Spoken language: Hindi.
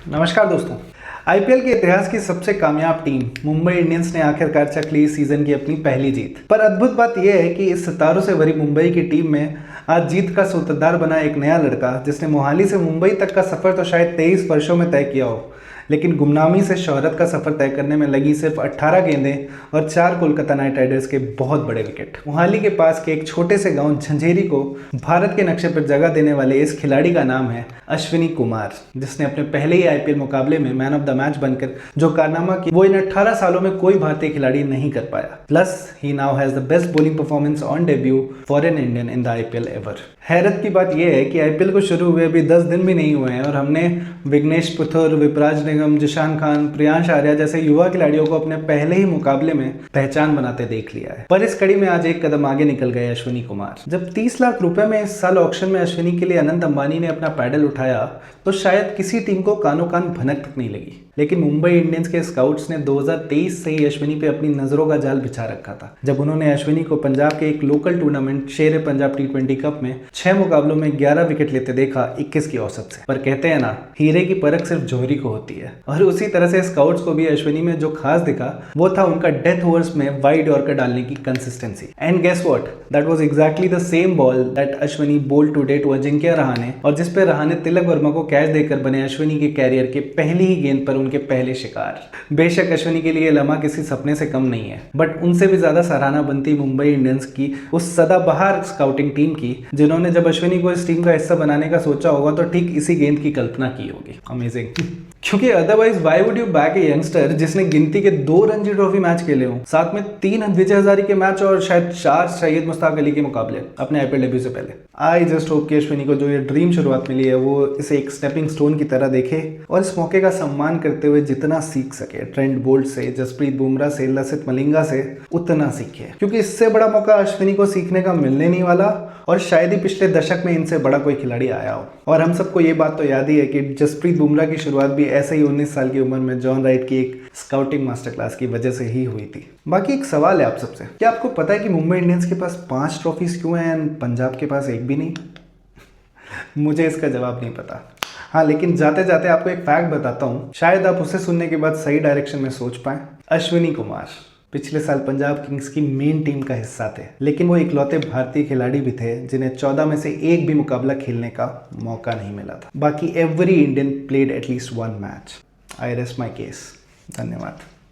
नमस्कार दोस्तों। आईपीएल के इतिहास की सबसे कामयाब टीम मुंबई इंडियंस ने आखिरकार चक ली इस सीजन की अपनी पहली जीत। पर अद्भुत बात यह है कि इस सितारों से भरी मुंबई की टीम में आज जीत का सूत्रधार बना एक नया लड़का, जिसने मोहाली से मुंबई तक का सफर तो शायद 23 वर्षों में तय किया हो, लेकिन गुमनामी से शोहरत का सफर तय करने में लगी सिर्फ 18 गेंदें और 4 कोलकाता नाइट राइडर्स के बहुत बड़े विकेट। मोहाली के पास के एक छोटे से गांव झंझेरी को भारत के नक्शे पर जगह देने वाले इस खिलाड़ी का नाम है अश्विनी कुमार, जिसने अपने पहले ही आईपीएल मुकाबले में मैन ऑफ द मैच बनकर जो कारनामा किया वो इन 18 सालों में कोई भारतीय खिलाड़ी नहीं कर पाया। Plus he now has the best bowling performance on debut for an Indian in the IPL ever. हैरत की बात यह है कि आईपीएल को शुरू हुए अभी 10 दिन भी नहीं हुए हैं और हमने विघ्नेश पुथुर, विपराज निगम, जिशान खान, प्रियांश आर्या जैसे युवा खिलाड़ियों को अपने पहले ही मुकाबले में पहचान बनाते देख लिया है। पर इस कड़ी में आज एक कदम आगे निकल गए अश्विनी कुमार। जब 30 लाख रुपए में इस साल ऑक्शन में अश्विनी के लिए अनंत अंबानी ने अपना पैडल उठाया तो शायद किसी टीम को कानो कान भनक तक नहीं लगी, लेकिन मुंबई इंडियंस के स्काउट्स ने 2023 से ही अश्विनी पे अपनी नजरों का जाल बिछा रखा था, जब उन्होंने अश्विनी को पंजाब के एक लोकल टूर्नामेंट शेर पंजाब T20 कप में 6 मुकाबलों में 11 विकेट लेते देखा 21 की औसत से। पर कहते हैं ना, हीरे की परख सिर्फ जौहरी को होती है, और उसी तरह से स्काउट्स को भी अश्विनी में जो खास दिखा वो था उनका डेथ ओवर्स में वाइड यॉर्कर डालने की consistency. And guess what, that was exactly the same ball that Ashwini bowled today to Ajinkya Rahane, और जिस पे रहाणे तिलक वर्मा को कैच देकर बने अश्विनी के कैरियर के पहली ही गेंद पर उनके पहले शिकार। बेशक अश्विनी के लिए लम्हा किसी सपने से कम नहीं है, बट उनसे भी ज्यादा सराहना बनती मुंबई इंडियंस की उस सदाबहार स्काउटिंग टीम की, जिन्होंने जब अश्विनी को इस टीम का हिस्सा बनाने का सोचा होगा तो ठीक इसी गेंद की कल्पना की होगी। अमेजिंग। क्योंकि otherwise why would you back a youngster जिसने गिनती के 2 रणजी ट्रॉफी मैच खेले हों, साथ में 3 विजय हजारी के मैच और शायद 4 सैयद मुश्ताक अली के मुकाबले अपने आईपीएल डेब्यू से पहले। आई जस्ट होप कि अश्विनी को जो ये ड्रीम शुरुआत मिली है वो इसे एक स्टेपिंग स्टोन की तरह देखे और इस मौके का सम्मान करते हुए जितना सीख सके ट्रेंट बोल्ट से, जसप्रीत बुमराह से, लसित मलिंगा से, उतना सीखे, क्योंकि इससे बड़ा मौका अश्विनी को सीखने का मिलने नहीं वाला और शायद ही पिछले दशक में इनसे बड़ा कोई खिलाड़ी आया हो। और हम सबको ये बात तो याद ही है कि जसप्रीत बुमराह की शुरुआत भी ऐसे ही 19 साल की उम्र में जॉन राइट की एक स्काउटिंग मास्टर क्लास की वजह से ही हुई थी। बाकी एक सवाल है आप सबसे, क्या आपको पता है कि मुंबई इंडियंस के पास 5 ट्रॉफीज क्यों हैं और पंजाब के पास एक भी नहीं? मुझे इसका जवाब नहीं पता। हाँ, लेकिन जाते जाते आपको एक फैक्ट बताता हूँ, शायद आप उसे सुनने के बाद सही डायरेक्शन में सोच पाएं। अश्विनी कुमार पिछले साल पंजाब किंग्स की मेन टीम का हिस्सा थे, लेकिन वो इकलौते भारतीय खिलाड़ी भी थे जिन्हें 14 में से एक भी मुकाबला खेलने का मौका नहीं मिला था। बाकी every Indian played at least 1 match. I rest my case. धन्यवाद।